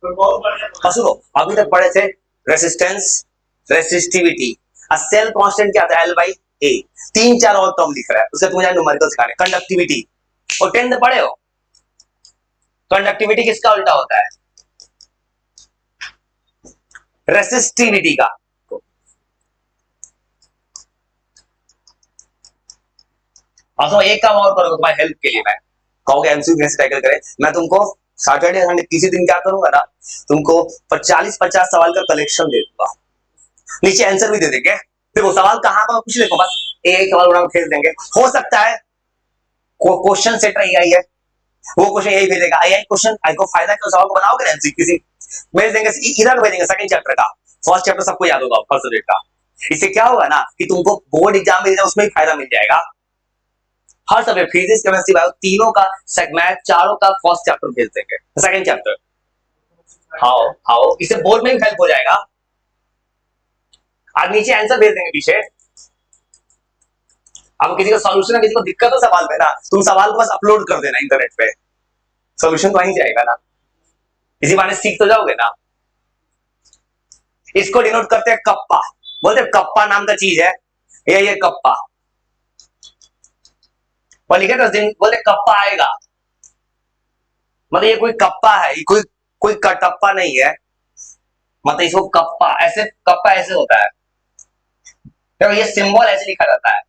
सुनो, अभी तक पढ़े थे रेसिस्टेंस, रेसिस्टिविटी, सेल कांस्टेंट क्या था, एल बाई ए। तीन चार और टर्म लिख रहा है, उससे मुझे न्यूमेरिकल सिखाने। कंडक्टिविटी, और 10th पढ़े हो, कंडक्टिविटी किसका उल्टा होता है, रेसिस्टिविटी का। तो एक काम और करोगे तुम्हारी हेल्प के लिए, मैं कहोगे एमसीक्यू कैसे टैकल करें, मैं तुमको सैटरडे संडे तीसरे दिन क्या करूंगा ना, तुमको 40-50 सवाल का कलेक्शन दे दूंगा, नीचे आंसर भी दे देंगे। देखो सवाल कहां का कुछ देखो, बस एक सवाल उड़ा भेज देंगे। हो सकता है क्वेश्चन सेट एआई है, वो क्वेश्चन यही भेजेगा, एआई क्वेश्चन आई को फायदा क्या, सवाल को बनाओगे ना एमसीक्यू किसी भेज देंगे, इधर भेजेंगे सेकंड चैप्टर का। फर्स्ट चैप्टर सबको याद होगा फर्स्ट सब्जेक्ट का। इससे क्या होगा ना कि तुमको बोर्ड एग्जाम में उसमें भी फायदा मिल जाएगा। हर सब्जेक्ट फिजिक्स केमिस्ट्री बायो तीनों का मैथ चारों का फर्स्ट चैप्टर भेज देंगे, सेकंड चैप्टर। हाउ हाउ इससे बोर्ड में भी हेल्प हो जाएगा। आज नीचे आंसर भेज देंगे पीछे। अब किसी का सॉल्यूशन है, किसी को दिक्कत हो सवाल में ना, तुम सवाल को बस अपलोड कर देना इंटरनेट पे, सॉल्यूशन तो वहीं जाएगा ना, इसी बहाने सीख तो जाओगे ना। इसको डिनोट करते हैं कप्पा, बोलते हैं कप्पा नाम का चीज है, ये कप्पा, और लिखे तो दिन बोलते कप्पा आएगा, मतलब ये कोई कप्पा है, ये कोई कोई कटप्पा नहीं है, मतलब इसको कप्पा ऐसे, कप्पा ऐसे होता है, तो ये सिंबल ऐसे लिखा जाता है,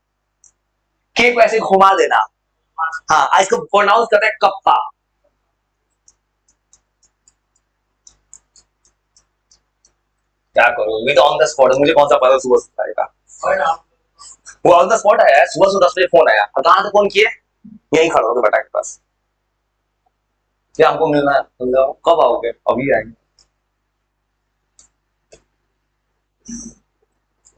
के को ऐसे घुमा देना। हाँ, इसको प्रोनाउंस करते हैं कप्पा। क्या करूं, मैं तो ऑन द स्पॉट, मुझे कौन सा पता सुबह सुबह आएगा, वो ऑन द स्पॉट आया, सुबह सुबह 10 बजे फोन आया, कहां से फोन किए, यही खड़ा हो बेटा के पास, क्या हमको मिलना है, कब आओगे, अभी आएंगे।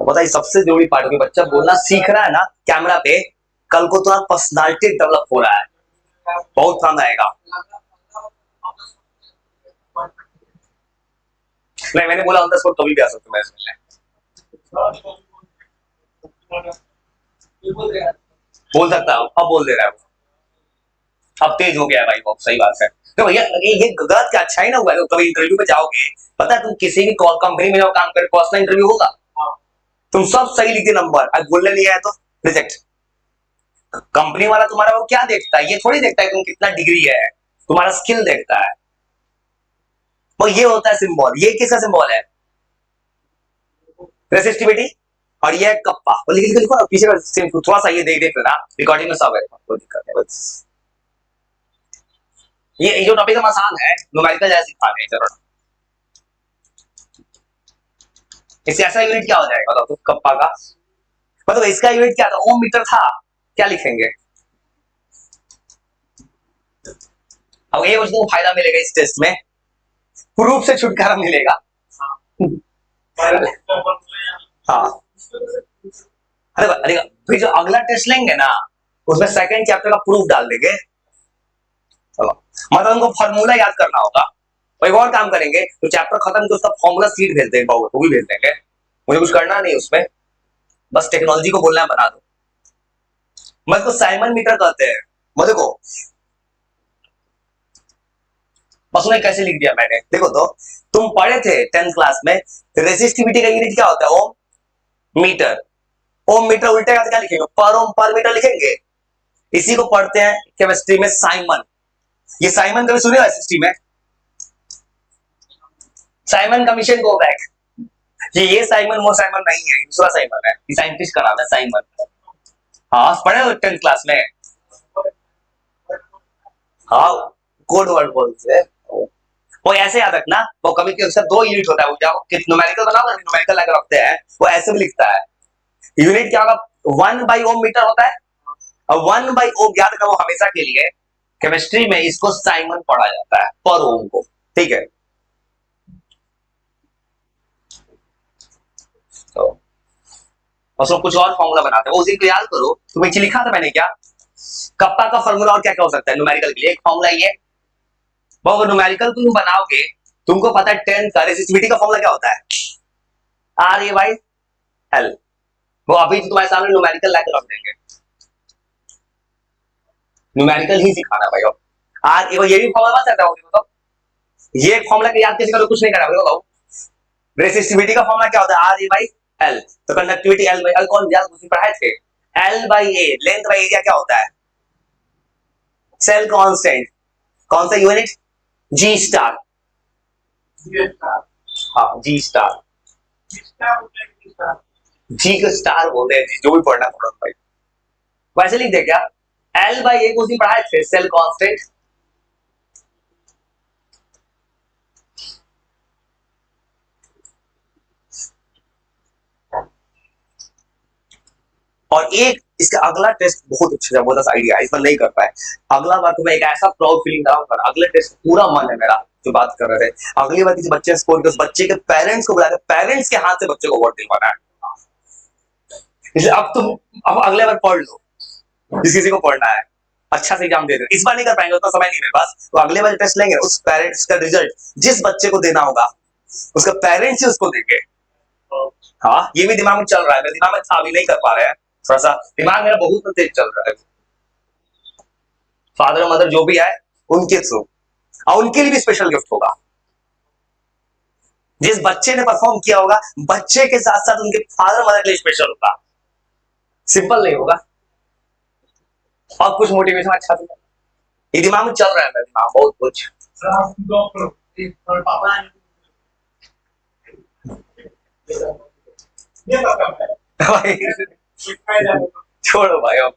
पता है सबसे जरूरी पार्ट है, बच्चा बोलना सीख रहा है ना कैमरा पे, कल को तुम्हारा पर्सनालिटी डेवलप हो रहा है, बहुत काम आएगा। नहीं मैंने बोला ऑन द स्पॉट कभी भी आ सकते मैं इसमें, बोल सकता हूँ, अब बोल दे रहा है, अब तेज हो गया है भाई, बहुत सही बात है। तो भैया ये गलत क्या, अच्छा ही ना हुआ है, कभी इंटरव्यू में जाओगे, पता है तुम किसी भी कंपनी में जाओ काम करे, पर्सनल इंटरव्यू होगा, तुम सब सही लिखते नंबर, आज बोलने नहीं आया तो रिजेक्ट। कंपनी वाला तुम्हारा वो क्या देखता है, ये थोड़ी देखता है तुम कितना डिग्री है, तुम्हारा स्किल देखता है, वो ये होता है सिंबल, ये किसका सिंबल है, रेसिस्टिविटी, और ये कप्पा, लिखो लिखो पीछे का थोड़ा सा ये देख देख लेना, रिकॉर्डिंग में सब है, कोई दिक्कत नहीं बस। ये जो टॉपिक हम आसान है, न्यूमेरिकल जैसे सिखा रहे हैं, चलो इससे ऐसा यूनिट क्या हो जाएगा तो कप्पा का, मतलब इसका यूनिट क्या था, ओम मीटर था, क्या लिखेंगे। अब ये उसको फायदा मिलेगा इस टेस्ट में, प्रूफ से छुटकारा मिलेगा। हाँ अरे अरे फिर जो अगला टेस्ट लेंगे ना, उसमें सेकंड चैप्टर का प्रूफ डाल देंगे, मतलब उनको फॉर्मूला याद करना होगा। और एक और काम करेंगे, तो चैप्टर खत्म तो उसका फॉर्मूला सीट भेज देंगे, वो भी भेज देंगे, मुझे कुछ करना नहीं उसमें, बस टेक्नोलॉजी को बोलना है बना दो। मैं इसको साइमन मीटर कहते हैं, मैं देखो बस उन्हें कैसे लिख दिया मैंने, देखो तो तुम पढ़े थे 10th क्लास में, रेसिस्टिविटी का यूनिट क्या होता है, ओम मीटर, ओम मीटर उल्टे का क्या लिखेंगे, पर ओम पर मीटर लिखेंगे, इसी को पढ़ते हैं केमिस्ट्री में साइमन। ये साइमन कभी सुने एसएसटी में, साइमन कमीशन गो बैक, ये साइमन वो साइमन नहीं है, दूसरा साइमन है, ये साइंटिस्ट का नाम है साइमन। हाँ पढ़े हो 10th क्लास में, हाँ कोड वर्ड बोलते हैं वो, ऐसे याद रखना, वो कभी उसका 2 यूनिट होता है, वो जाओ कि न्यूमेरिकल बनाओ, न्यूमेरिकल अगर रखते हैं वो ऐसे भी लिखता है, यूनिट क्या होगा, 1/ओम मीटर होता है, और 1/ओम याद रखना वो हमेशा के लिए, केमिस्ट्री में इसको साइमन पढ़ा जाता है, पर ओम को, ठीक है। तो उसको कुछ और फॉर्मूला बनाते हैं, उस दिन को याद करो, तो नीचे लिखा था मैंने क्या, कप्पा का फॉर्मूला और क्या क्या हो सकता है न्यूमेरिकल के लिए, एक फॉर्मूला ये, वो न्यूमेरिकल तुम बनाओगे, तुमको पता है 10 का रेसिस्टिविटी का फॉर्मूला क्या होता है, आर ए बाई एल, वो अभी तो तुम्हारे सामने न्यूमेरिकल लाकर रख देंगे, न्यूमेरिकल ही सिखाना भाई, आर ये भी फॉर्मूला बता सकता हूँ तो, ये फॉर्मूला के याद कैसे करो, कुछ नहीं करा बताओ। रेसिस्टिविटी का फॉर्मूला क्या होता है, आर ए बाई एल। तो कंडक्टिविटी एल बाई एल कौन याद उसी पढ़ाए थे। L by A length by area क्या होता है, सेल कांस्टेंट। कौन सा यूनिट, जी स्टार। हाँ जी स्टार, जी का स्टार बोलते हैं जी, जो भी पढ़ना पड़ा भाई। वैसे लिख दे क्या, एल बाई ए को उसी पढ़ाए थे, सेल कांस्टेंट। और एक इसका अगला टेस्ट बहुत अच्छा जबरदस्त आइडिया है, इस पर नहीं कर पाए। अगला बार तुम्हें एक ऐसा प्राउड फीलिंग कराऊंगा, अगले टेस्ट पूरा मन है मेरा जो बात कर रहे थे। अगली बार किसी बच्चे स्कोर के उस बच्चे के पेरेंट्स को बुलाकर पेरेंट्स के हाथ से बच्चे को अवार्ड दिलवाना है। इसलिए अब तुम अब अगले बार पढ़ लो, किसी को पढ़ना है, अच्छा से एग्जाम दे दो। इस बार नहीं कर पाएंगे, उतना समय नहीं मेरे पास, तो अगले बार टेस्ट लेंगे, उस पेरेंट्स का रिजल्ट जिस बच्चे को देना होगा उसका पेरेंट्स ही उसको देंगे। हाँ ये भी दिमाग में चल रहा है, मेरे दिमाग में था, अभी नहीं कर पा रहे हैं, थोड़ा सा दिमाग मेरा बहुत तेज चल रहा है। फादर और मदर जो भी है उनके थ्रू, और उनके लिए भी स्पेशल गिफ्ट होगा। जिस बच्चे ने परफॉर्म किया होगा बच्चे के साथ साथ उनके फादर मदर के लिए स्पेशल होगा, सिंपल नहीं होगा। और कुछ मोटिवेशन अच्छा से ये दिमाग में चल रहा है, मेरे दिमाग बहुत कुछ। छोड़ो भाई अब,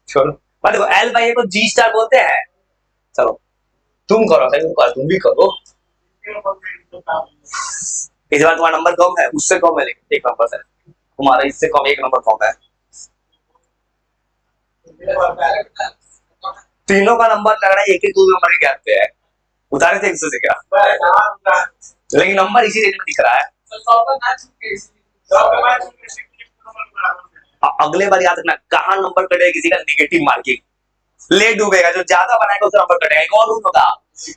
छोड़ो। पर देखो एल बाई ए को जी स्टार बोलते हैं। चलो तुम करो, तुम भी करो। इस बार तुम्हारा नंबर कम है, उससे कम है, लेकिन एक नंबर है तुम्हारा, इससे कम एक नंबर कम है। तीनों का नंबर लग रहा है एक ही दो नंबर के गैप पे है, उतारे थे इससे क्या, लेकिन नंबर इसी रेंज में दिख रहा है। अगले बार याद रखना, कहां नंबर कटेगा किसी का, नेगेटिव मार्किंग ले डूबेगा, जो ज्यादा बनाएगा उसका नंबर कटेगा। एक और रूल होगा,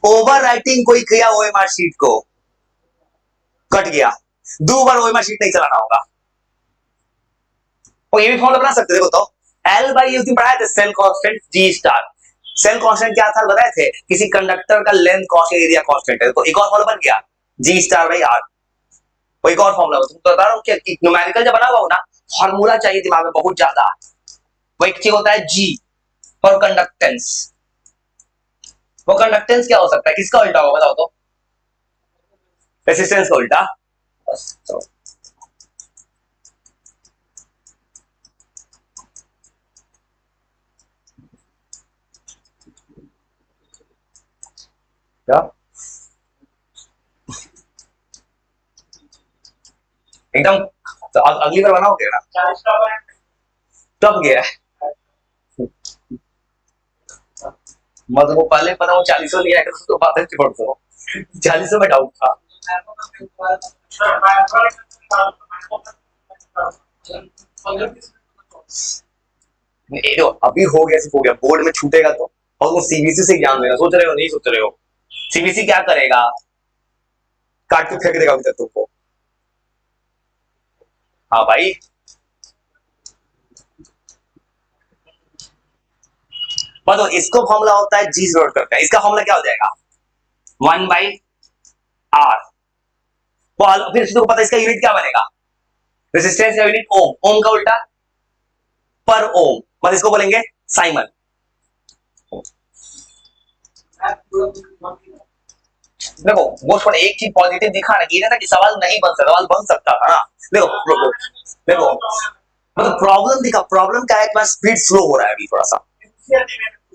ओवर राइटिंग कोई किया ओएमआर शीट को कट गया, दो बार ओएमआर शीट नहीं चलाना होगा। और ये भी फॉर्मूला बना सकते, देखो तो एल बाई यूज पढ़ाए थे, cell constant G star. Cell constant क्या था बताए थे, किसी कंडक्टर का लेंथ कांस्टेंट एरिया कांस्टेंट है, तो एक और फॉर्मूला बन गया जी स्टार बाई आर। वो एक और फॉर्मूला तुमको बता रहा हूं कि न्यूमेरिकल जब बना हुआ हो ना, फॉर्मूला चाहिए दिमाग में बहुत ज्यादा। वो एक चीज होता है जी फॉर कंडक्टेंस। वो कंडक्टेंस क्या हो सकता है, किसका उल्टा होगा बताओ तो, रेसिस्टेंस का उल्टा। तो क्या एकदम, तो अगली बार बनाओगे ना, टप गया है मतलब वो पहले पता वो 40 लिया है तो बात है, छोड़ दो 40 में डाउट था। नहीं अभी हो गया, हो गया, बोर्ड में छूटेगा तो, और तुम सीबीएसई से एग्जाम देना सोच रहे हो, नहीं सोच रहे हो, सीबीएसई क्या करेगा, काट के फेंक देगा अभी तक तुमको। हाँ भाई तो इसको फॉर्मूला होता है जी जोड़ करके, इसका फॉर्मूला क्या हो जाएगा 1 बाई आर। फिर तुमको पता है इसका यूनिट क्या बनेगा, रेजिस्टेंस का यूनिट ओम, ओम का उल्टा पर ओम, मतलब इसको बोलेंगे साइमन। देखो मोस्ट एक चीज पॉजिटिव दिखा ना, ये ना कि सवाल नहीं बन सकता, सवाल बन सकता था ना। देखो देखो मतलब प्रॉब्लम दिखा, प्रॉब्लम क्या है, तुम्हारा स्पीड स्लो हो रहा है अभी थोड़ा सा।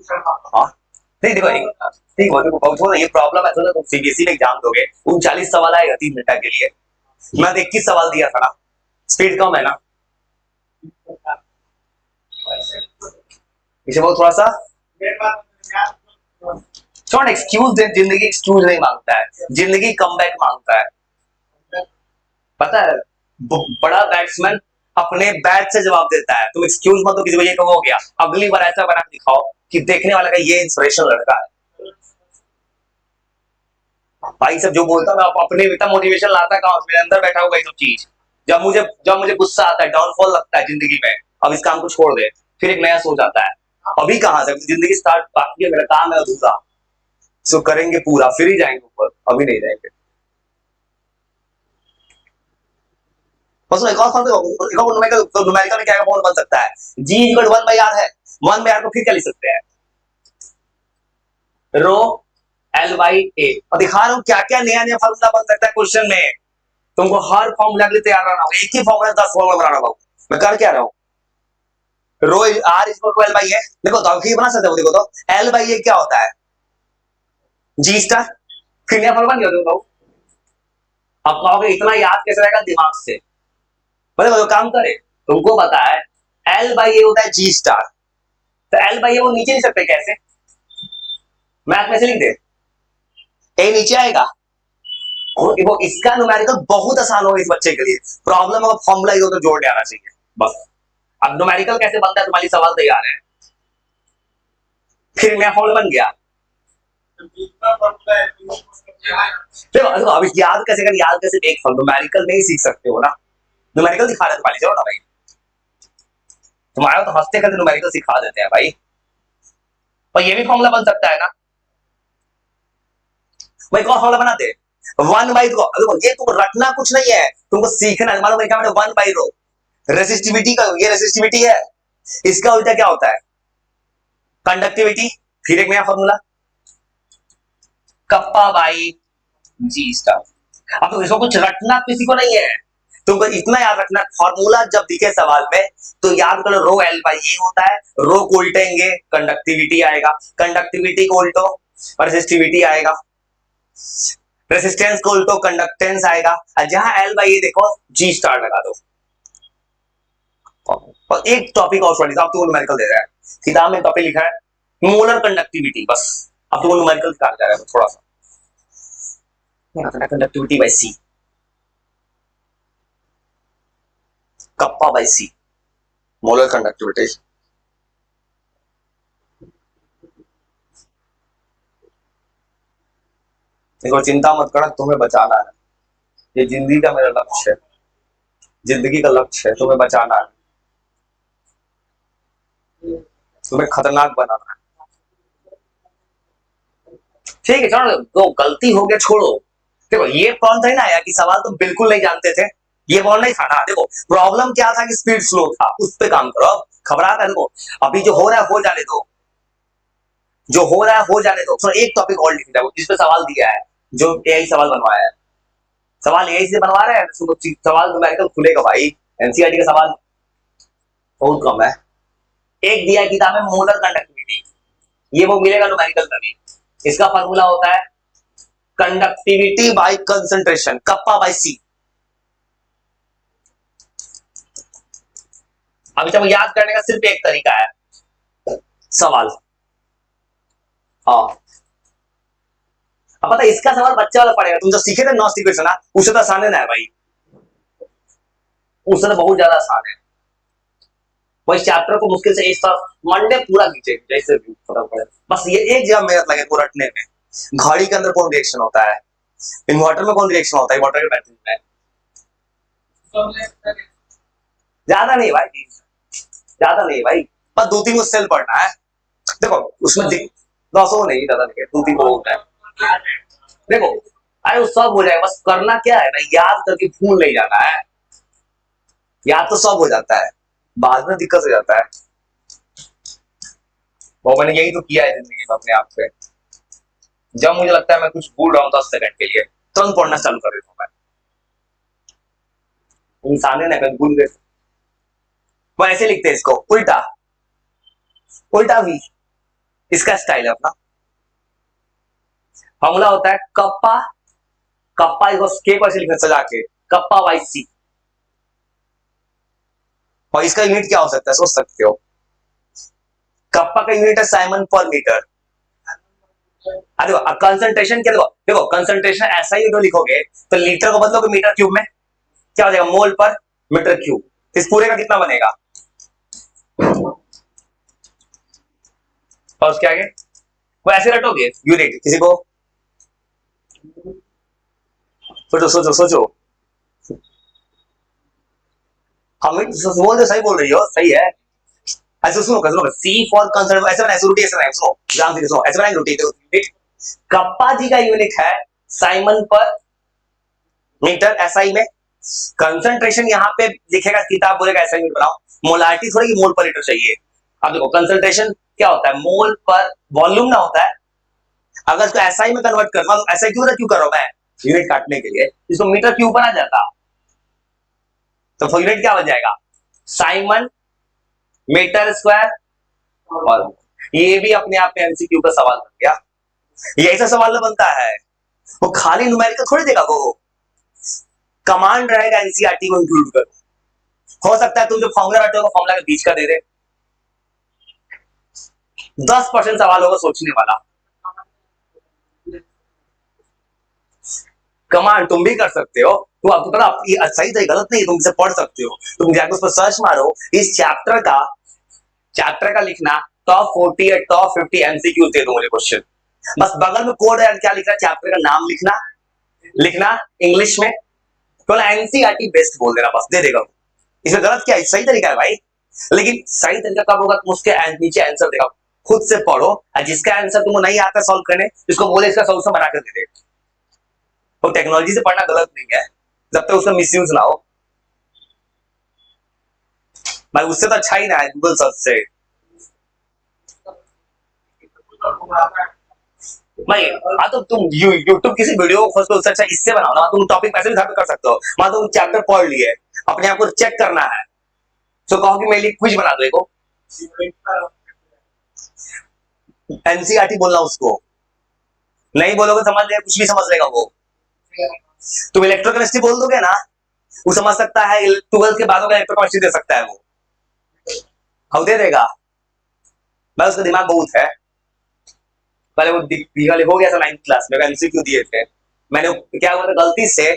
हाँ नहीं देखो ठीक हो, देखो बहुत ये प्रॉब्लम है, तो तुम सीबीएसई में एग्जाम दोगे 39 सवाल आएगा 3 मिनट के लिए, मैं 21 सवाल दिया था ना, स्पीड कम है ना, इसे वो थोड़ा सा छोड़ एक्सक्यूज दे, जिंदगी एक्सक्यूज नहीं मांगता है, जिंदगी कमबैक मांगता है। पता है बड़ा बैट्समैन अपने बैट से जवाब देता है, तुम एक्सक्यूज मत दो किसी को, ये कहो हो गया, अगली बार ऐसा बना दिखाओ कि देखने वाला का ये इंस्पिरेशनल लड़का है। भाई सब जो बोलता मैं अपने इतना मोटिवेशन लाता कहां, मेरे अंदर बैठा हुआ ये सब चीज, जब मुझे गुस्सा आता है, डाउनफॉल लगता है जिंदगी में, अब इस काम को छोड़ दे, फिर एक नया सोच आता है, अभी कहां से जिंदगी स्टार्ट, बाकी है मेरा काम है अधूरा, सो करेंगे पूरा, फिर ही जाएंगे ऊपर, अभी नहीं जाएंगे। बस एक और न्यूमेरिकल में क्या फॉर्मूला बन सकता है, जी इक्वल 1/r है, 1/r को फिर क्या लिख सकते हैं, रो एल बाई ए। और दिखा रहा हूं क्या क्या नया नया फॉर्मूला बन सकता है क्वेश्चन में। तुमको हर फॉर्मूला के लिए तैयार रहना होगा, एक ही फॉर्मूला 10 फॉर्मूला बनाना होगा। मैं कर क्या रहा हूं, rho R equal to L by A, देखो तो आप बना सकते हो, देखो तो एल बाई ए क्या होता है, जी स्टार, फिर नया फॉर्मूला बन गया। अब कहोगे इतना याद कैसे रहेगा दिमाग से, मतलब जो काम करे, तुमको पता है एल बाई ए होता है जी स्टार, तो एल बाई ए वो नीचे लिख सकते कैसे, मैथ में से लिख दे, ए नीचे आएगा। वो इसका न्यूमेरिकल बहुत आसान होगा इस बच्चे के लिए, प्रॉब्लम होगा फॉर्मूला ही हो तो जोड़ आना चाहिए बस। अब न्यूमेरिकल कैसे बनता है तुम्हारी सवाल तैयार है, फिर नया फॉर्मूला बन गया। देखो अभी याद कैसे कर, याद कैसे एक न्यूमेरिकल नहीं सीख सकते हो ना, न्यूमेरिकल दिखा रहे तुम्हारी, चलो ना भाई, तुम्हारा तो हंसते करते न्यूमेरिकल सिखा देते हैं भाई। और ये भी फॉर्मूला बन सकता है ना भाई, कौन फॉर्मूला बनाते, 1/, देखो ये तुम रटना कुछ नहीं है, तुमको सीखना है। मालूम है क्या, 1/रो रेसिस्टिविटी का, ये रेसिस्टिविटी है, इसका उल्टा क्या होता है, कंडक्टिविटी। फिर एक नया formula kappa by G star. अब तो इसको कुछ रटना किसी को नहीं है, तुमको इतना याद रखना, फॉर्मूला जब दिखे सवाल में तो याद करो रो एल बाई ए होता है, रो को उल्टेंगे कंडक्टिविटी आएगा, कंडक्टिविटी को उल्टो रेसिस्टिविटी आएगा, रेसिस्टेंस को उल्टो कंडक्टेंस आएगा, और जहां एल बाई ए देखो जी स्टार लगा दो। और एक टॉपिक और स्टडी, अब तो न्यूमेरिकल दे रहा है, किताब में टॉपिक लिखा है मोलर कंडक्टिविटी, बस अब तो न्यूमेरिकल दिखा जा रहा है थोड़ा सा, conductivity by C, kappa by C, molar conductivity. देखो चिंता मत करना, तुम्हें बचाना है, ये जिंदगी का मेरा लक्ष्य है, जिंदगी का लक्ष्य है तुम्हें बचाना है, तुम्हें खतरनाक बनाना है। ठीक है चलो, तो गलती हो गया छोड़ो। देखो ये कौन था ना आया कि सवाल तुम बिल्कुल नहीं जानते थे, ये कौन नहीं था ना। देखो प्रॉब्लम क्या था कि स्पीड स्लो था, उस पर काम करो, घबरा कर। देखो अभी जो हो रहा है हो जाने दो, जो हो रहा है हो जाने दो। तो एक टॉपिक और लिख दो जिस पे सवाल दिया है, जो एआई सवाल बनवाया है, सवाल एआई से बनवा रहे हैं, सवाल न्यूमेरिकल खुलेगा भाई, एनसीईआरटी का सवाल बहुत कम है। एक दिया है किताब में मोलर कंडक्टिविटी, ये वो मिलेगा न्यूमेरिकल का भी, इसका फॉर्मूला होता है conductivity by concentration, kappa by C. अभी जब याद करने का सिर्फ एक तरीका है, सवाल। हाँ अब पता है इसका सवाल बच्चा वाला पड़ेगा, तुम जो सीखे थे नॉस्ट इक्वेशन ना, उससे तो आसान है ना भाई, उससे तो बहुत ज्यादा आसान है। वही चैप्टर को मुश्किल से एक साथ मंडे पूरा खींचे जैसे भी फर्क पड़े, बस ये एक जगह मेहनत लगे को रटने में। घड़ी के अंदर कौन रिएक्शन होता है, इन्वर्टर में कौन रिएक्शन होता है, इन्वर्टर के बैटरी में, ज्यादा नहीं भाई, ज्यादा नहीं भाई, बस 2-3 को सेल पढ़ना है। देखो उसमें 200 नहीं, ज्यादा नहीं, 2-3 को होता है। देखो अरे वो सब हो जाएगा, बस करना क्या है ना, याद करके भूल नहीं जाना है, याद तो सब हो जाता है, बाद में दिक्कत हो जाता है। वो मैंने यही तो किया है जिंदगी में अपने आप पे, जब मुझे लगता है मैं कुछ भूल रहा हूँ 10 सेकंड के लिए तुरंत पढ़ना चालू कर देता हूँ मैं, इंसान है ना कभी भूल गए। वो ऐसे लिखते हैं इसको उल्टा, उल्टा भी इसका स्टाइल है अपना। फॉर्मूला होता है कप्पा, कप्पा इसको के को ऐसे लिखना सजा के, कप्पा बाई सी। और इसका यूनिट क्या हो सकता है सोच सकते हो, कप्पा का यूनिट है साइमन पर मीटर। देखो कंसंट्रेशन क्या, देखो देखो कंसंट्रेशन ऐसा ही लिखोगे तो लीटर को बदलोगे मीटर क्यूब में, क्या हो जाएगा मोल पर मीटर क्यूब, इस पूरे का कितना बनेगा, और उसके आगे वो ऐसे रटोगे यूनिट, किसी को सोचो सोचो सोचो, हम बोल सही बोल रही हो, सही है। ऐसे सुनो सी फॉर कंसर्न, ऐसे बनाए रूटी, ऐसे बनाए, सुनो ध्यान से सुनो, ऐसे बनाए रूटी, कप्पा जी का यूनिट है साइमन पर मीटर एसआई में। कंसंट्रेशन यहाँ पे लिखेगा, किताब बोलेगा ऐसा यूनिट बनाओ। मोलारिटी थोड़ी मोल पर लीटर चाहिए। अब देखो कंसंट्रेशन क्या होता है, मोल पर वॉल्यूम ना होता है। अगर इसको एसआई में कन्वर्ट करना, तो ऐसा क्यों कर रहा हूं मैं, यूनिट काटने के लिए, इसको मीटर क्यूब बना जाता, तो यूनिट क्या बन जाएगा, साइमन मीटर स्क्वायर। और ये भी अपने आप में एमसीक्यू का सवाल बन गया। ये ऐसा सवाल बनता है, वो खाली न्यूमेरिकल थोड़ी देगा, वो कमांड रहेगा एनसीईआरटी को इंक्लूड करो। हो सकता है तुम जो फॉर्मूला रटे हो फॉर्मूला के बीच का दे दे। 10% सवाल होगा सोचने वाला। कमांड तुम भी कर सकते हो, तो आपको पता सही सही गलत नहीं, तुम इसे पढ़ सकते हो। तुम जाकर उस पर सर्च मारो, इस चैप्टर का लिखना टॉप 40 या टॉप 50 एमसीक्यू दे दो मुझे क्वेश्चन। बस बगल में कोड है, क्या लिखना, चैप्टर का नाम लिखना इंग्लिश में, तो एनसीईआरटी बेस्ट बोल देना, बस दे देगा। इसमें गलत क्या है, सही तरीका है भाई। लेकिन सही तरीका कब होगा, तुम उसके नीचे आंसर देगा, खुद से पढ़ो, और जिसका आंसर तुमको नहीं आता सॉल्व करने, इसको बोले इसका सोल्यूशन बना कर दे दे। तो टेक्नोलॉजी से पढ़ना गलत नहीं है, जब तक उसका मिसयूज ना हो। भाई उससे तो अच्छा ही ना है गूगल सर्च से। भाई हाँ, तो तुम यूट्यूब किसी वीडियो को खोज उससे अच्छा इससे बनाओ ना। तुम टॉपिक पैसे भी घर पे कर सकते हो, मान तुम चैप्टर पढ़ लिए, अपने आप को चेक करना है, तो कहो कि मेरे लिए क्विज बना दो देखो। एनसीईआरटी बोलना उसको, नहीं बोलोगे समझ लेगा, कुछ भी समझ लेगा वो। तुम इलेक्ट्रोकेमिस्ट्री बोल दोगे ना, वो समझ सकता है, 12th के बाद इलेक्ट्रोकेमिस्ट्री दे सकता है वो, हम दे देगा। भाई उसका दिमाग बहुत है। पहले वो हो गया था 9th क्लास में, एमसीक्यू दिए थे मैंने, क्या हुआ था गलती से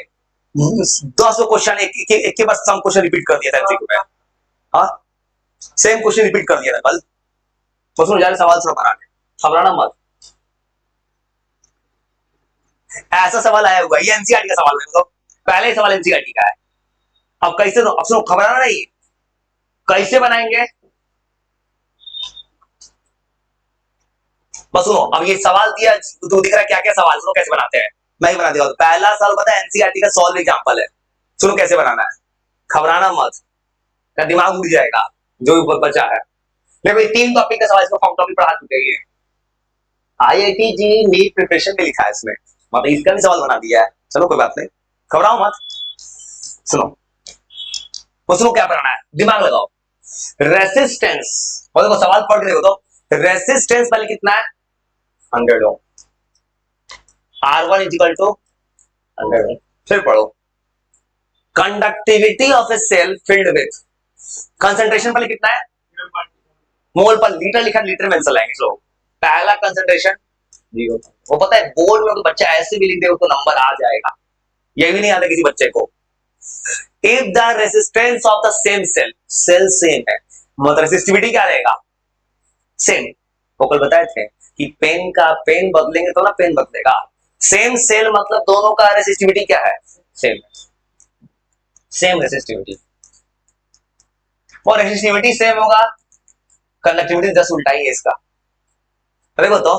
10 क्वेश्चन एक के बाद सम क्वेश्चन रिपीट कर दिया था एमसीक्यू में। हाँ सेम क्वेश्चन रिपीट कर दिया था कल। उसमें जाने सवाल थोड़ा बना घबराना मत, ऐसा सवाल आया हुआ, ये एनसीईआरटी का सवाल है, तो पहले ही सवाल एनसीईआरटी का है। अब कैसे, अब सुनो घबराना नहीं, कैसे बनाएंगे बस सुनो। अब ये सवाल दिया तो दिख रहा है क्या क्या सवाल, सुनो कैसे बनाते हैं, मैं ही बना दिया। पहला सवाल पता है एनसीईआरटी का सॉल्व एग्जांपल है, सुनो कैसे बनाना है, घबराना मत, का दिमाग उड़ जाएगा जो ऊपर बचा है। देखो 3 टॉपिक का सवाल, इसको फॉर्म टॉपिक पढ़ा चुके हैं, आईआईटी जी नीट प्रिपरेशन में लिखा है इसमें, मतलब इसका भी सवाल बना दिया है। चलो कोई बात नहीं, घबराओ मत। सुनो तो सुनो क्या बनाना है, दिमाग लगाओ। रेसिस्टेंस, और देखो सवाल पढ़ के देखो तो, रेसिस्टेंस पहले कितना है 100 ओम, R1 इक्वल टू 100 ओम। फिर पढ़ो conductivity of a cell filled with, concentration पहले कितना है, मोल पर लीटर लिखा, लीटर में आंसर लाएंगे लोग। पहला कंसंट्रेशन 0, वो पता है बोर्ड में तो बच्चा ऐसे भी लिख दे तो नंबर आ जाएगा, ये भी नहीं आता किसी बच्चे को। If the resistance of the same cell, cell same है मतलब रेसिस्टिविटी क्या रहेगा, सेम। वो कल बताए थे कि पेन बदलेंगे तो ना पेन बदलेगा, सेम सेल मतलब दोनों का रेसिस्टिविटी क्या है, सेम, सेम रेसिस्टिविटी। और रेसिस्टिविटी सेम होगा, कंडक्टिविटी 10 उल्टा ही है इसका। देखो तो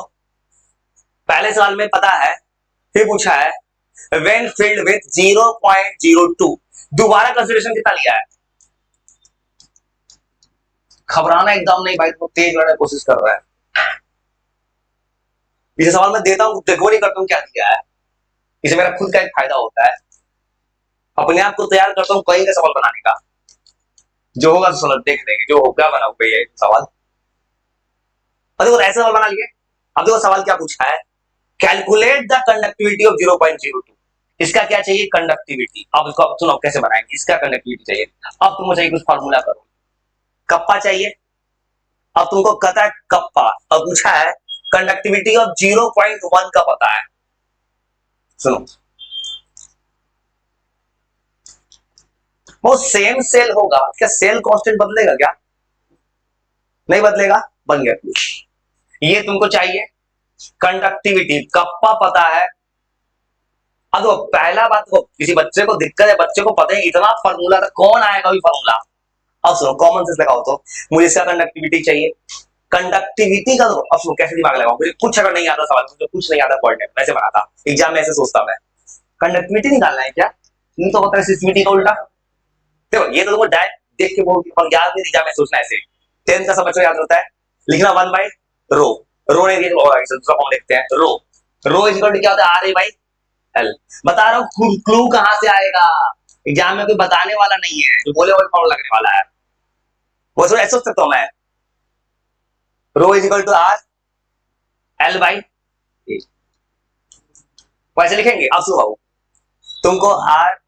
पहले सवाल में पता है, फिर पूछा है व्हेन फिल्ड विथ 0.02, दोबारा कंसिडरेशन कितना लिया है। घबराना एकदम नहीं भाई, तो तेज लड़ने की कोशिश कर रहा है। इसे सवाल मैं देता हूं, देखो नहीं करता हूं क्या दिया है, इसे मेरा खुद का एक फायदा होता है, अपने आप को तैयार करता हूं कहीं का सवाल बनाने का, जो होगा तो सुनो देख लेंगे, जो होगा बनाऊंगा ये सवाल। और देखो ऐसा सवाल बना लिए। अब देखो सवाल क्या पूछा है, कैलकुलेट द कंडक्टिविटी ऑफ 0.02, इसका क्या चाहिए कंडक्टिविटी। अब इसको अब सुनो कैसे बनाएंगे, इसका कंडक्टिविटी चाहिए। अब तुमको चाहिए कुछ फार्मूला करो, कप्पा चाहिए। अब तुमको पता है कप्पा, अब पूछा है कंडक्टिविटी ऑफ 0.1 का पता है। सुनो वो सेम सेल होगा, क्या सेल कांस्टेंट बदलेगा क्या, नहीं बदलेगा, बन गया। ये तुमको चाहिए कंडक्टिविटी, कप्पा पता है। अब तो पहला बात को किसी बच्चे को दिक्कत है, बच्चे को पता है इतना फार्मूला था, कौन आएगा भी फार्मूला। अब सुनो कॉमन सेंस लगाओ तो, मुझे इसका कंडक्टिविटी चाहिए, कंडक्टिविटी का तो अब कैसे दिमाग लगाऊं, मुझे कुछ अगर नहीं आता सवाल, मुझे कुछ नहीं आता पढ़ने वैसे बनाता एग्जाम में, ऐसे सोचता मैं कंडक्टिविटी निकालना है क्या, नहीं तो होता है रेसिस्टिविटी का उल्टा। देखो ये तो तुमको डायरेक्ट देख के बोल और याद नहीं, एग्जाम में सोचना ऐसे 10 का समझ याद होता है, लिखना 1 बाई रो, रो ने दूसरा फॉर्म लिखते हैं, रो इज इक्वल टू क्या होता है, आर ए बाई एल। बता रहा हूँ क्लू कहां से आएगा, एग्जाम में कोई बताने वाला नहीं है, जो बोले वही फॉर्म लगने वाला है, वो ऐसे सोच सकता हूं मैं, rho is equal to R L by, वैसे लिखेंगे। अब सुनो तुमको आर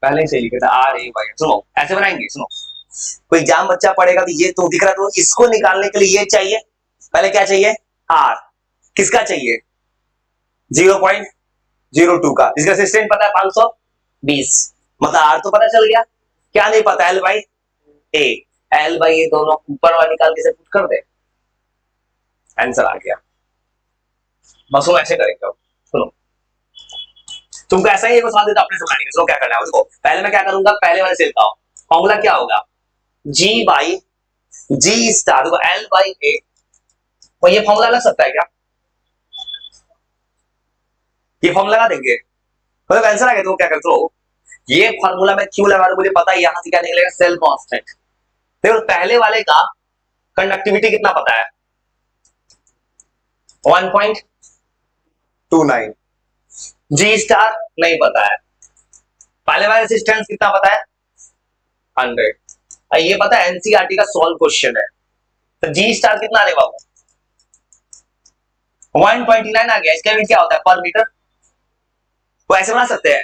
पहले से लिखा था आर ए बाई, सुनो ऐसे बनाएंगे, सुनो कोई एग्जाम बच्चा पढ़ेगा तो ये तो दिख रहा, तो इसको निकालने के लिए ये चाहिए, पहले क्या चाहिए आर, किसका चाहिए 0.02 का, जिसका रेजिस्टेंस पता है 520, मतलब आर तो पता चल गया, क्या नहीं पता L by A, L by A दोनों ऊपर वाला निकाल के से पुट कर दे, आंसर आ गया। बस वो ऐसे करेंगे। सुनो तुमको ऐसा ही एक सवाल देता अपने समझाने के, सुनो क्या करना है उसको, पहले मैं क्या करूंगा, पहले वाले से लिखता हूं, फॉर्मूला क्या होगा जी बाई जी स्टार, देखो एल बाई ए, तो ये फॉर्मूला लग सकता है क्या, ये फॉर्मूला लगा देंगे, मतलब आंसर आ गया, तो क्या करते हो ये फॉर्मूला में क्यों लगा रहा हूं, मुझे पता है यहां से क्या निकलेगा, सेल कांस्टेंट। देखो पहले वाले का कंडक्टिविटी कितना पता है 1.29, जी स्टार नहीं पता है, पहले वाले रेजिस्टेंस कितना पता है 100, ये पता है एनसीईआरटी का सॉल्व क्वेश्चन है, तो जी स्टार कितना आने बाबू 129 आ गया, इसका भी क्या होता है पर मीटर, वो ऐसे बना सकते हैं।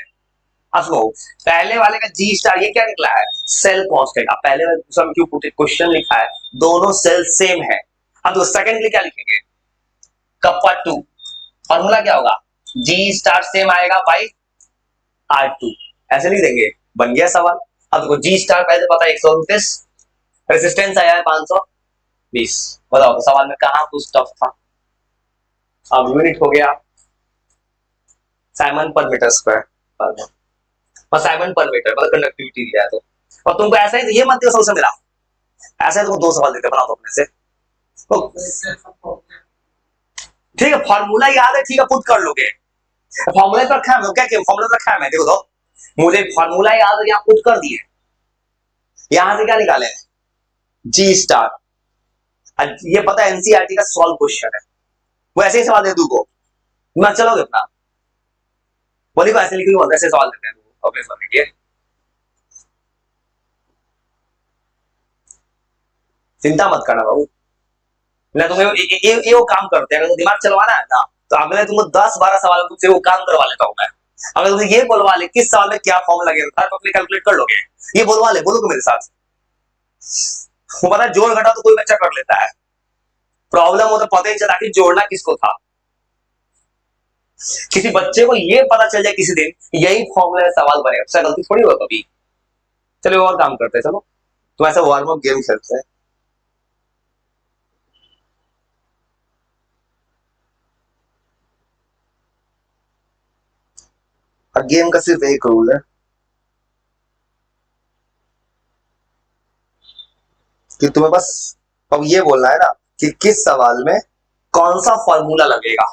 अब सुनो पहले वाले का जी स्टार ये क्या निकला है सेल कांस्टेंट, अब पहले वाले दूसरा में क्यों क्वेश्चन लिखा है दोनों सेल सेम है, अब तो सेकंड के लिए क्या लिखेंगे कप्पा 2, फॉर्मूला क्या होगा जी स्टार सेम आएगा बाई R2, ऐसे लिख देंगे, बन गया सवाल। अब देखो जी स्टार पहले पता है 129, रेजिस्टेंस आया है 520, बताओ तो सवाल में कहां कुछ टफ था, अब यूनिट हो गया साइमन पर मीटर स्क्वायर, और साइमन पर मीटर मतलब कंडक्टिविटी दिया है तो, और तुमको ऐसा ही ये मत दियो सोल्यूशन मेरा, ऐसा है तुमको दो सवाल देते बनाओ तो अपने से, तो ठीक है फॉर्मूला याद है, ठीक है पुट कर लोगे, फॉर्मूला तो रखा है क्या, फॉर्मूला तो रखा है मैं, देखो तो मुझे फॉर्मूला याद है, यहाँ पुट कर दिए, यहां से क्या निकाले जी स्टार, ये पता है एनसीईआरटी का सॉल्व क्वेश्चन है, वो ऐसे ही सवाल दे दूंगा मैं, चलोगे अपना बोली को ऐसे लिखी ऐसे सवाल देते हैं अपने समझ के, चिंता मत करना बाबू, मैं तुम्हें ये वो काम करते हैं, अगर दिमाग चलवाना है ना तो अगले तुमको 10-12 सवाल तुमसे वो काम करवा लेता हूं मैं, अगर तुमसे ये बोलवा ले किस सवाल में क्या फॉर्म लगेगा तो अपने कैलकुलेट कर लोगे, ये बोलवा ले, बोलोगे मेरे साथ, वो पता है जोड़ घटा तो कोई बच्चा कर लेता है, प्रॉब्लम हो तो पता ही चला कि जोड़ना किसको था, किसी बच्चे को ये पता चल जाए किसी दिन यही फॉर्मूला सवाल बनेगा, उससे गलती थोड़ी होगा कभी। चलो और काम करते हैं, चलो तो ऐसा वार्म अप गेम खेलते हैं, और गेम का सिर्फ एक रूल है कि तुम्हें बस अब ये बोलना है ना कि किस सवाल में कौन सा फॉर्मूला लगेगा,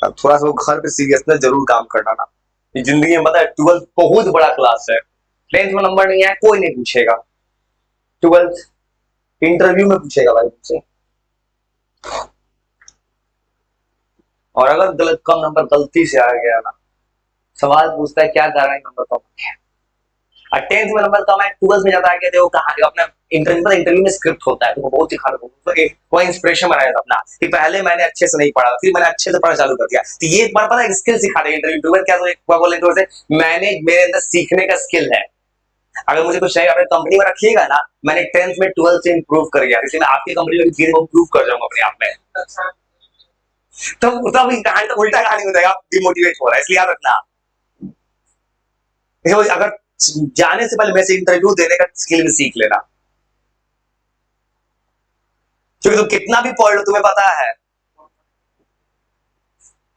अब थोड़ा सा घर पे सीरियसनेस जरूर काम करना ना, ये जिंदगी में पता है 12th बहुत बड़ा क्लास है, 10th में नंबर नहीं आया कोई नहीं पूछेगा, 12th इंटरव्यू में पूछेगा भाई मुझसे, और अगर गलत कम नंबर गलती से आ गया ना सवाल पूछता है क्या कारण नंबर कम आ गया, और 10th में नंबर कम है 12th में ज्यादा आ गया, देखो कहां अपना इंटरव्यू में स्क्रिप्ट होता है तो बहुत ही खाना वो इंस्पिरेशन बनाया था अपना कि पहले मैंने अच्छे से नहीं पढ़ा फिर मैंने अच्छे से पढ़ना चालू कर दिया, तो ये एक बार पता है स्किल सिखा देगा इंटरव्यू क्या, तो एक बार बोले तो मैंने मेरे अंदर सीखने का स्किल है, अगर मुझे कुछ नहीं अपने कंपनी में रखिएगा ना, मैंने 10th में 12th से इंप्रूव कर गया, इसलिए मैं आपकी कंपनी में धीरे इंप्रूव कर जाऊंगा अपने आप में, तो तब कहानी तो उल्टा कहानी हो जाएगा, आप डिमोटिवेट हो रहा है, इसलिए याद रखना, अगर जाने से पहले वैसे इंटरव्यू देने का स्किल भी सीख लेना, क्योंकि तुम कितना भी पढ़ लो तुम्हें पता है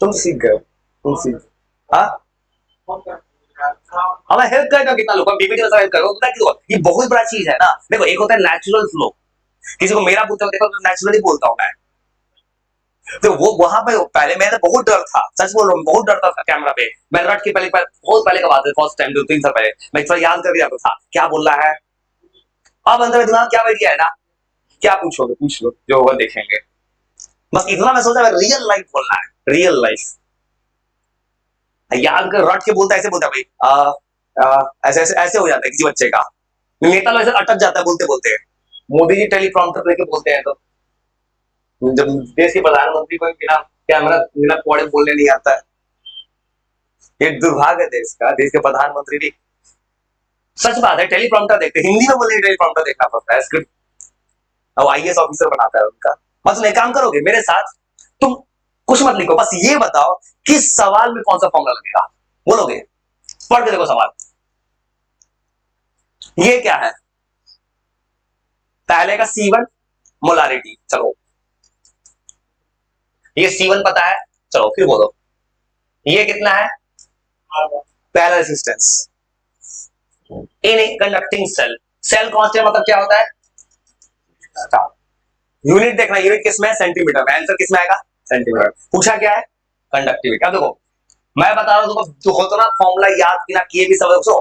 तुम सीख गए, तुम सीख हाँ अब मैं हेल्प करता हूँ कितना लोग पीपीटी में हेल्प करो उतना क्यों, ये बहुत बड़ा चीज है ना। देखो एक होता है नेचुरल फ्लो, किसी को मेरा पूछते हो देखो तो नेचुरली बोलता हूँ मैं, तो वो वहां पे पहले मैंने बहुत डर था, सच बोल रहा हूँ बहुत डरता था कैमरा पे। मैं रट के पहले बहुत पहले का बात है, फर्स्ट टाइम 2-3 साल पहले मैं थोड़ा याद कर दिया था क्या बोल रहा है। अब अंदर दिमाग क्या बैठ गया है ना, क्या पूछोगे पूछ लो जो होगा देखेंगे। बस इतना मैं सोचा रियल लाइफ बोलना है, रियल लाइफ याद कर रट के बोलता है, ऐसे बोलता है भाई ऐसे ऐसे ऐसे हो जाता है किसी बच्चे का, नेता लोग ऐसे अटक जाता है बोलते बोलते। मोदी जी टेलीप्रॉम्प्टर लेके बोलते हैं तो जब देश के प्रधानमंत्री को बिना कैमरा बिना पौड़े बोलने नहीं आता है, ये दुर्भाग्य है देश का, देश के प्रधानमंत्री भी सच बात है टेलीप्रॉम्प्टर देखते, हिंदी में बोलने टेलीप्रॉम्प्टर देखना पड़ता है, स्क्रिप्ट अब आईएएस ऑफिसर बनाता है उनका। बस तुम एक काम करोगे मेरे साथ, तुम कुछ मत लिखो, बस ये बताओ किस सवाल में कौन सा फॉर्मूला लगेगा, बोलोगे? पढ़ के देखो सवाल, ये क्या है? पहले का C1 मोलारिटी, चलो ये C1 पता है, चलो फिर बोलो ये कितना है? पहला resistance in conducting cell, cell constant मतलब क्या होता है? यूनिट देखना, यूनिट किसमें? सेंटीमीटर में, आंसर किसमें आएगा? सेंटीमीटर। पूछा क्या है? कंडक्टिविटी। अब देखो मैं बता रहा हूं तुमको, जो होतना फॉर्मूला याद बिना किए भी सब सो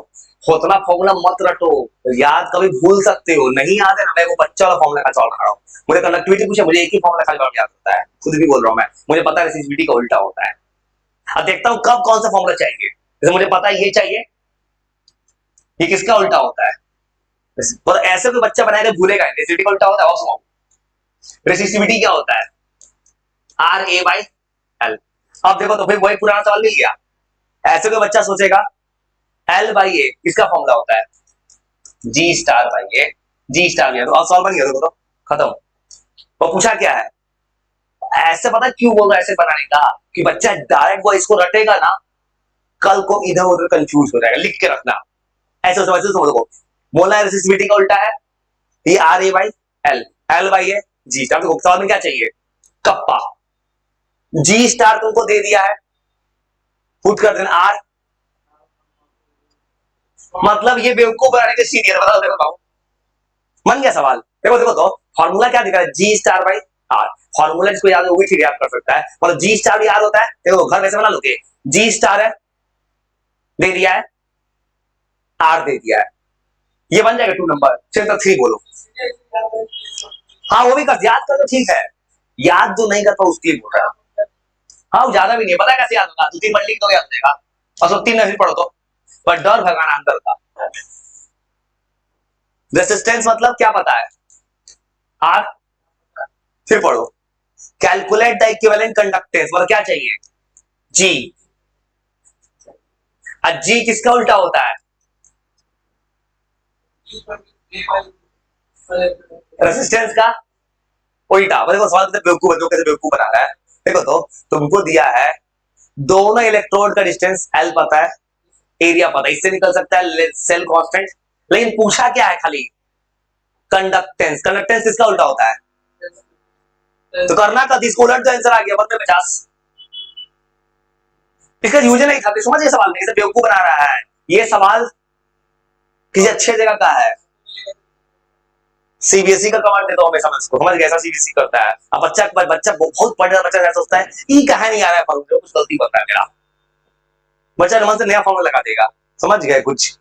होतना फॉर्मूला मत रटो, याद कभी भूल सकते हो, नहीं याद है ना, मैं वो बच्चा वाला फॉर्मूला का सॉल्व कर रहा हूँ। मुझे कंडक्टिविटी पूछे, मुझे एक ही फॉर्मूला का जवाब याद होता है, खुद भी बोल रहा हूँ मैं, मुझे पता है रेसिस्टिविटी का उल्टा होता है। अब देखता हूँ कब कौन सा फॉर्मूला चाहिए, जैसे मुझे पता है ये चाहिए, ये किसका उल्टा होता है? और ऐसे कोई बच्चा बनाएगा भूलेगा, रेसिस्टिविटी का उल्टा होता है, और सुनो रेसिस्टिविटी क्या होता है? RA/L। अब देखो तो फिर वही पुराना सवाल मिल गया, ऐसे कोई बच्चा सोचेगा L/A इसका फॉर्मूला होता है G∗A, G∗A, तो अब सॉल्व बन गया, देखो तो खत्म। तो पूछा क्या है? ऐसे पता क्यों बोल रहा है ऐसे बनाने का, कि बच्चा डायरेक्ट वो इसको रटेगा ना, कल को इधर उधर कंफ्यूज हो जाएगा, लिख के रखना ऐसे समझ लो। बोला रेसिस्टिविटी का उल्टा है ये RA/L, L/A G स्टार। तो सवाल में क्या चाहिए? कप्पा। G∗ तुमको दे दिया है, पुट कर देना R, मतलब ये बेवकूफ बनाने के सीनियर, बता देखो बाबू, बन गया सवाल। देखो देखो तो फॉर्मूला क्या दिखा है? G∗/R। फॉर्मूला जिसको याद है वो भी फिर याद कर सकता है, मतलब G∗ भी याद होता है, देखो घर में से बना लोगे, G∗ है दे दिया है, R दे दिया है, ये बन जाएगा 2 नंबर, फिर तो 3 बोलो। हाँ वो भी कर, याद कर तो ठीक है, याद जो नहीं करता उसके लिए बोल रहा है। हाँ ज्यादा भी नहीं पता कैसे याद होगा, 2-3 बार लिख दो याद हो जाएगा, और सब 3 नहीं पढ़ो तो, पर डर भगवान अंदर का। रेसिस्टेंस मतलब क्या पता है? R, फिर पढ़ो कैलकुलेट द इक्विवेलेंट कंडक्टेंस, मतलब क्या चाहिए? G। G किसका उल्टा होता है? रेसिस्टेंस का उल्टा। देखो सवाल कितने बेवकूफ है, जो कैसे बेवकूफ बना रहा है। देखो तो तुमको दिया है दोनों इलेक्ट्रोड का डिस्टेंस L पता है, एरिया पता है, इससे निकल सकता है सेल कांस्टेंट, लेकिन पूछा क्या है? खाली कंडक्टेंस। कंडक्टेंस किसका उल्टा होता है? तो करना का इसको उलट दो, आंसर आ गया 50। इसका यूज नहीं था, समझ ये सवाल नहीं, इसे बेवकूफ बना रहा है। ये सवाल किसी अच्छे जगह का है, सीबीएसई का कमांड देता हूं हमेशा मैं इसको, समझ गया ऐसा सीबीएसई करता है। अब बच्चा बहुत पढ़ रहा बच्चा ऐसा सोचता है ये कहा नहीं आ रहा है फॉर्मूला, कुछ गलती करता है मेरा बच्चा, मन से नया फॉर्मूला लगा देगा, समझ गए कुछ?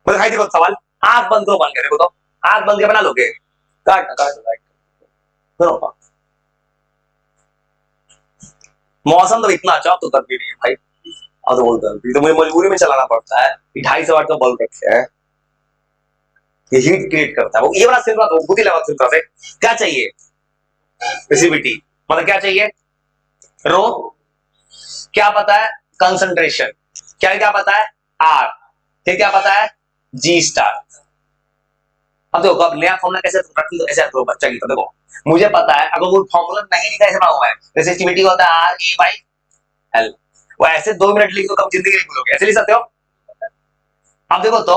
मैं दिखाई देखो सवाल, आंख बंद करो, बंद कर देखो तो, आंख बंद के बना लोगे, काट काट, मौसम तो इतना अच्छा तो तब भी नहीं है भाई, अब तो बोलता है तो मुझे मजबूरी में चलाना पड़ता है, 250 वाट का बल्ब रखे है, ये हीट क्रिएट करता है वो, ये वाला सिंपल तो बुद्धि लगा सिंपल से। क्या चाहिए? रेसिस्टिविटी, मतलब क्या चाहिए? रो, क्या पता है? कंसंट्रेशन, क्या क्या पता है? R, फिर क्या पता है? G∗। अब देखो अब नया फॉर्मूला कैसे तुम रख लो, ऐसे रखो बच्चा की, तो देखो मुझे पता है अगर वो फॉर्मूला नहीं लिखा ऐसे बनाऊंगा मैं, रेसिस्टिविटी होता है RA/L, वो ऐसे 2 मिनट लिख दो कब जिंदगी नहीं भूलोगे, ऐसे लिख सकते हो। अब देखो तो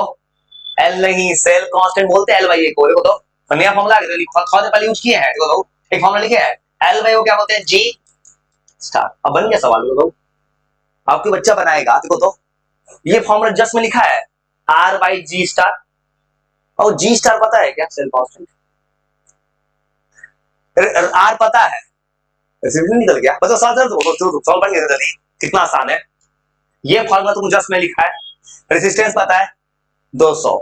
L नहीं, सेल कांस्टेंट बोलते हैं L/A को, देखो तो नया फॉर्मूला आ गया, थोड़ा पहले यूज किए हैं, देखो तो एक फॉर्मूला लिखे हैं L/A को क्या बोलते हैं? G∗। अब बन गया सवाल, देखो आपके बच्चा बनाएगा, देखो तो ये फॉर्मूला जस्ट में लिखा है आर बाई जी स्टार, और जी स्टार पता है क्या? Cell constant. आर पता है, निकल गया, बस सॉल्व बन गया जल्दी, कितना आसान है। ये फॉर्मूला तुम जस्ट में लिखा है, रेजिस्टेंस पता है 200,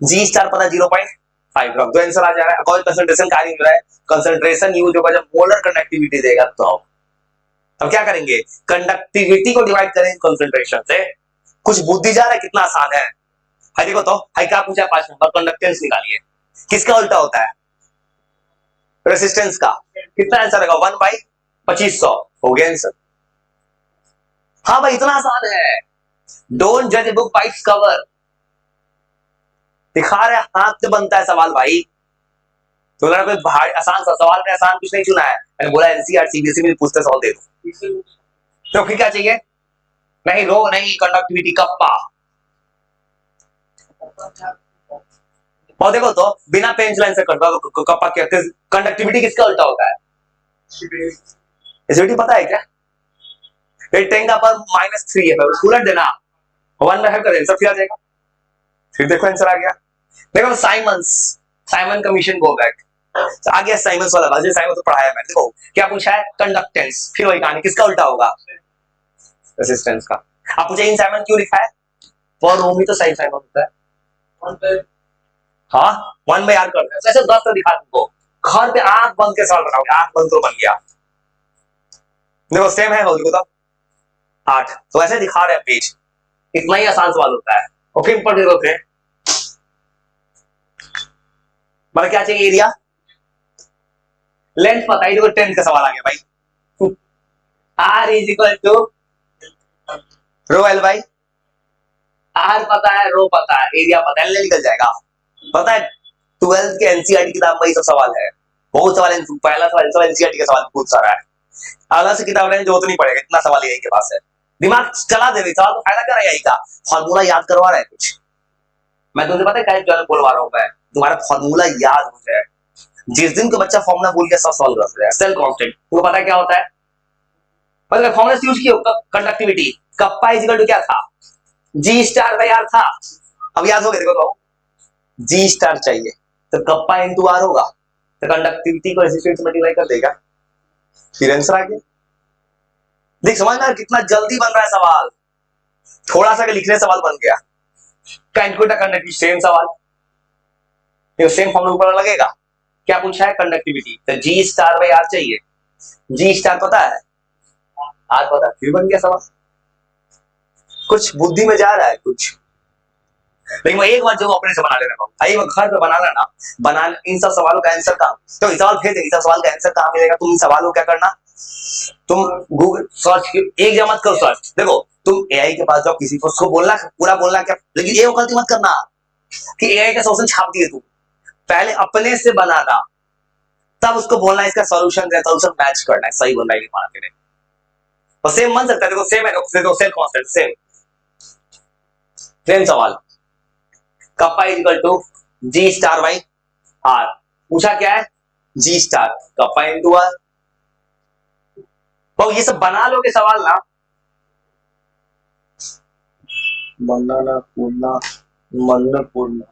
जी स्टार पता है 0.5 ग्राम, तो आंसर आ जा रहा है। कौन कंसंट्रेशन कार्य मिल रहा है, कंसंट्रेशन यूज होगा जब मोलर कंडक्टिविटी देगा तो। अब क्या करेंगे, कंडक्टिविटी को डिवाइड करेंगे कंसंट्रेशन से। कुछ बुद्धि जा रहा है, कितना आसान है। हाई देखो तो, हाई क्या पूछा है 5 नंबर, कंडक्टेंस निकालिए, किसका उल्टा होता है, रेसिस्टेंस का। कितना आंसर आएगा 1/2500, हो गया आंसर। हाँ भाई इतना आसान है। डोंट जज बुक बाय इट्स कवर, दिखा रहे हाथ से बनता है सवाल भाई। तो अगर कोई भारी आसान सा सवाल में आसान कुछ नहीं चुना है, मैंने बोला एनसीईआर सीबीएसई में पूछते सवाल दे दो, तो फिर क्या चाहिए, नहीं रो नहीं कंडक्टिविटी कप्पा। और देखो तो बिना पेंच लाइन से कप्पा कहते, कंडक्टिविटी किसका उल्टा होता है, एसिडिटी पता है क्या, 10 का पावर -3 है, उलट देना 1 में है कर आंसर फिर आ जाएगा। फिर देखो आंसर आ गया। देखो साइमन कमीशन गो बैक, आ गया साइमन वाला, बाजी साइमन तो पढ़ाया मैंने। देखो क्या पूछा है, कंडक्टेंस, फिर वही कहानी, किसका उल्टा होगा, रेजिस्टेंस का। आप मुझे इन साइमन क्यों लिखा है, पर ओम ही तो सही साइमन होता है। हाँ 1/r कर दे, ऐसे 10 तो दिखा तुमको, घर पे आंख बंद के सवाल बनाओगे, आंख बंद तो बन गया। देखो सेम है, हो तो 8, तो ऐसे दिखा रहे हैं पेज, इतना ही आसान सवाल होता है। और फिर पढ़ रहे थे मतलब क्या चाहिए, एरिया लेंथ पता ही, देखो 10 का सवाल आ गया भाई, R is equal to rho L by R, पता है रो पता है, एरिया पता है, एल निकल जाएगा। पता है 12th के एनसीईआरटी किताब में ये सब सवाल है, बहुत सवाल, पहला सवाल एनसीईआरटी का सवाल बहुत सारा है, अलग से किताब लेने जो तो नहीं पड़ेगा, इतना सवाल यही के पास है, दिमाग चला दे रही सवाल तो फायदा कर रहा है यही का, फॉर्मूला याद करवा रहा है कुछ। मैं तुमसे पता है क्या बोलवा रहा हूं, मैं तुम्हारा फॉर्मूला याद हो जाए, जिस दिन को बच्चा फॉर्मूला भूल गया सब सॉल्व कर दिया। सेल कांस्टेंट तुमको पता है क्या होता है, मतलब फॉर्मूला यूज किया conductivity, kappa is equal to क्या था, जी स्टार बाई आर था। अब याद हो गया, देखो तो जी स्टार चाहिए तो कप्पा इनटू आर होगा, तो कंडक्टिविटी को रेजिस्टेंस से मल्टीप्लाई कर देगा, फिर आंसर आ गया। देख समझ में कितना जल्दी बन रहा है सवाल, थोड़ा सा लिखने सवाल बन गया। कैलकुलेटर कंडक्टिविटी सेम सवाल, ये सेम फॉर्मूला ऊपर लगेगा। क्या पूछा है, कंडक्टिविटी, तो जी स्टार बाई आर चाहिए, जी स्टार पता है, आर पता है, फिर बन गया सवाल। कुछ बुद्धि में जा रहा है कुछ, लेकिन मैं एक बार जो अपने से बना लेना भाई, वो घर पे बनाना ना, बना इन सब सवालों का आंसर कहां, तो सवाल भेज दे, इन सब सवाल का आंसर कहां मिलेगा, तुम इन सवालों क्या करना, तुम गूगल सर्च एक जगह मत करो सर्च, देखो तुम एआई के पास जाओ, किसी को उसको बोलना पूरा बोलना क्या, लेकिन ये गलती मत करना कि एआई का सॉल्यूशन छाप दिए तुम, पहले अपने से बनाना, तब उसको बोलना इसका सॉल्यूशन है, सॉल्यूशन मैच करना है, सही बोल रहा है कि माना तेरे, और सेम बन सकता है, देखो सेम है, देखो सेम कांस्टेंट, सेम सवाल, kappa is equal to G star by R, पूछा क्या है, G star kappa into R. तो ये सब बना लोगे सवाल ना, बनाना पूर्णा मन पूर्णा,